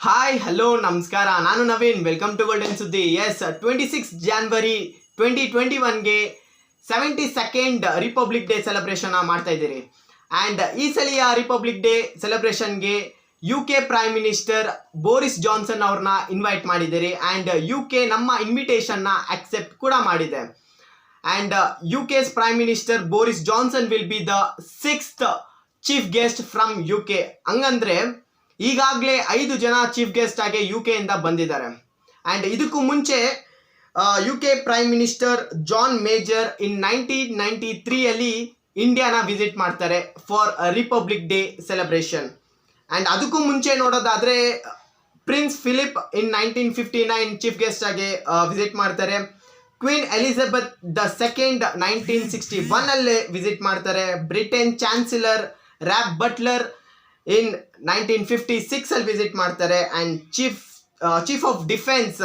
Hi hello ನಮಸ್ಕಾರ, ನಾನು Naveen. Welcome to golden ಸುದ್ದಿ. ಎಸ್, 26 ಜಾನ್ವರಿ 2021ಗೆ 72nd ರಿಪಬ್ಲಿಕ್ ಡೇ ಸೆಲೆಬ್ರೇಷನ್ ಮಾಡ್ತಾ ಇದ್ದೀರಿ. ಆ್ಯಂಡ್ ಈ ಸಲಿಯ ರಿಪಬ್ಲಿಕ್ ಡೇ ಸೆಲೆಬ್ರೇಷನ್ಗೆ UK prime minister Boris Johnson ಅವ್ರನ್ನ ಇನ್ವೈಟ್ ಮಾಡಿದ್ದೀರಿ. ಆ್ಯಂಡ್ UK ನಮ್ಮ ಇನ್ವಿಟೇಷನ್ನ ಅಕ್ಸೆಪ್ಟ್ ಕೂಡ ಮಾಡಿದೆ. And UK's prime minister Boris Johnson will be the 6th chief guest from UK. ಹಂಗಂದ್ರೆ ಈಗಾಗಲೇ 5 ಜನ ಚೀಫ್ ಗೆಸ್ಟ್ ಆಗಿ UK ಇಂದ ಬಂದಿದ್ದಾರೆ. ಆ್ಯಂಡ್ ಇದಕ್ಕೂ ಮುಂಚೆ UK prime minister John Major in 1993 ಇಂಡಿಯಾನ ವಿಸಿಟ್ ಮಾಡ್ತಾರೆ for republic day celebration. And ಅದಕ್ಕೂ ಮುಂಚೆ ನೋಡೋದಾದರೆ prince Philip in 1959 chief guest ಆಗಿ ವಿಸಿಟ್ ಮಾಡ್ತಾರೆ. ಕ್ವೀನ್ ಎಲಿಜಬೆತ್ II 1961 ವಿಸಿಟ್ ಮಾಡ್ತಾರೆ. Britain chancellor Rab Butler in 1956 visit ಮಾಡ್ತಾರೆ. And chief of defence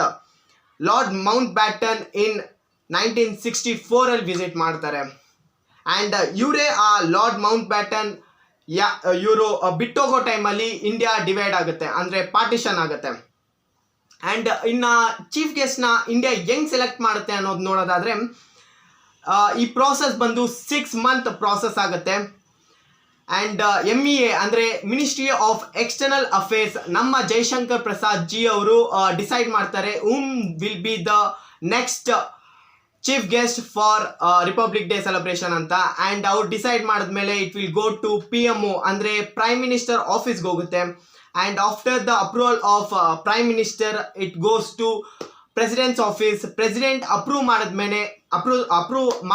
lord Mountbatten in 1964 visit ಮಾಡ್ತಾರೆ. And ಇವರೇ ಆ ಲಾರ್ಡ್ ಮೌಂಟ್ ಬ್ಯಾಟನ್ ಇವರು ಬಿಟ್ಟೋಗೋ ಟೈಮಲ್ಲಿ ಇಂಡಿಯಾ ಡಿವೈಡ್ ಆಗುತ್ತೆ, ಅಂದರೆ ಪಾರ್ಟಿಷನ್ ಆಗುತ್ತೆ. ಆ್ಯಂಡ್ ಇನ್ನು ಚೀಫ್ ಗೆಸ್ಟ್ನ ಇಂಡಿಯಾ ಹೆಂಗೆ ಸೆಲೆಕ್ಟ್ ಮಾಡುತ್ತೆ ಅನ್ನೋದು ನೋಡೋದಾದರೆ ಈ ಪ್ರಾಸೆಸ್ ಬಂದು 6 ಮಂತ್ ಪ್ರಾಸೆಸ್ ಆಗುತ್ತೆ. ಆ್ಯಂಡ್ MEA ಅಂದರೆ ಮಿನಿಸ್ಟ್ರಿ ಆಫ್ ಎಕ್ಸ್ಟರ್ನಲ್ ಅಫೇರ್ಸ್ ನಮ್ಮ ಜೈಶಂಕರ್ ಪ್ರಸಾದ್ ಜಿ ಅವರು ಡಿಸೈಡ್ ಮಾಡ್ತಾರೆ will be the next chief guest for republic day celebration ಅಂತ. ಆ್ಯಂಡ್ ಅವ್ರು ಡಿಸೈಡ್ ಮಾಡಿದ್ಮೇಲೆ it will go to PMO ಅಂದರೆ ಪ್ರೈಮ್ ಮಿನಿಸ್ಟರ್ ಆಫೀಸ್ಗೆ ಹೋಗುತ್ತೆ. And after the approval of prime minister it goes to president's office. President approve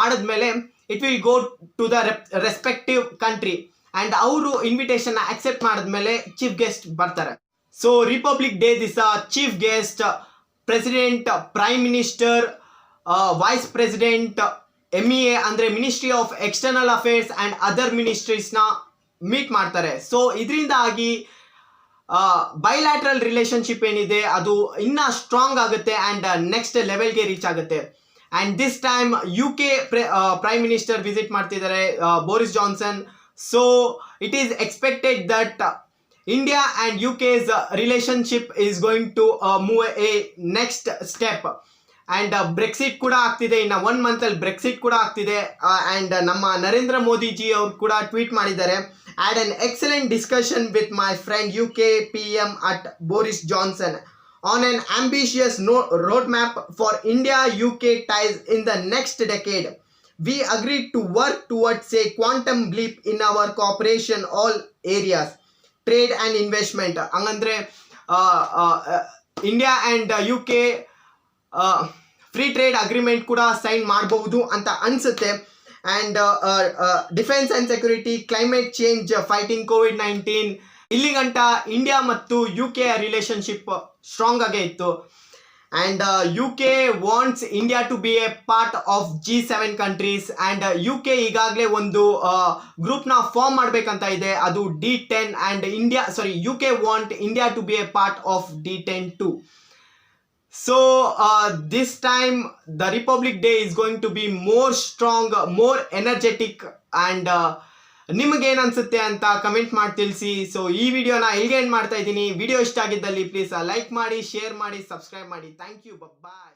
ಮಾಡಿದ್ಮೇಲೆ it will go to the respective country. And ಅವರು ಇನ್ವಿಟೇಷನ್ನ accept ಮಾಡಿದ್ಮೇಲೆ chief guest ಬರ್ತಾರೆ. So republic day ದಿವಸ chief guest president, prime minister, vice president, MEA ಅಂದರೆ ministry of external affairs and other ಮಿನಿಸ್ಟ್ರೀಸ್ನ meet ಮಾಡ್ತಾರೆ. So ಇದರಿಂದಾಗಿ ಬೈಲ್ಯಾಟ್ರಲ್ ರಿಲೇಷನ್ಶಿಪ್ ಏನಿದೆ ಅದು ಇನ್ನೂ ಸ್ಟ್ರಾಂಗ್ ಆಗುತ್ತೆ ಆ್ಯಂಡ್ ನೆಕ್ಸ್ಟ್ ಲೆವೆಲ್ಗೆ ರೀಚ್ ಆಗುತ್ತೆ. And this time UK prime minister visit ಮಾಡ್ತಿದ್ದಾರೆ Boris Johnson. So it is expected that India and UK's relationship is going to move a next step. And Brexit ಕೂಡ ಆಗ್ತಿದೆ, ಇನ್ನು 1 ಮಂತಲ್ಲಿ Brexit ಕೂಡ ಆಗ್ತಿದೆ. And ನಮ್ಮ Narendra Modi G ಅವರು ಕೂಡ ಟ್ವೀಟ್ ಮಾಡಿದ್ದಾರೆ, had an excellent discussion with my friend UK PM at Boris Johnson on an ambitious roadmap for India-UK ties in the next decade. We agreed to work towards a quantum leap in our cooperation all areas, trade and investment. ಹಂಗಂದ್ರೆ India and UK free trade agreement ಕೂಡ sign ಮಾಡಬಹುದು ಅಂತ ಅನಿಸುತ್ತೆ. And defence and security, climate change, fighting COVID-19 ಇಲ್ಲಿಗಂಟ India ಮತ್ತು UK relationship strong ಆಗೇ ಇತ್ತು. And UK wants India to be a part of G7 countries. And UK ಈಗಾಗಲೇ ಒಂದು ಗ್ರೂಪ್ನ ಫಾರ್ಮ್ ಮಾಡಬೇಕಂತ ಇದೆ, ಅದು D10. And UK want India to be a part of D10 too. So this time the republic day is going to be more strong, more energetic. And ನಿಮಗೇನು ಅನಿಸುತ್ತೆ ಅಂತ comment ಮಾಡಿ ತಿಳಿಸಿ. ಸೊ ಈ ವಿಡಿಯೋನ ಇಲ್ಲಿಗೆ ಎಂಡ್ ಮಾಡ್ತಾ ಇದ್ದೀನಿ. ವಿಡಿಯೋ ಇಷ್ಟ ಆಗಿದ್ದಲ್ಲಿ ಪ್ಲೀಸ್ ಲೈಕ್ ಮಾಡಿ, ಶೇರ್ ಮಾಡಿ, ಸಬ್ಸ್ಕ್ರೈಬ್ ಮಾಡಿ. Thank you, bye.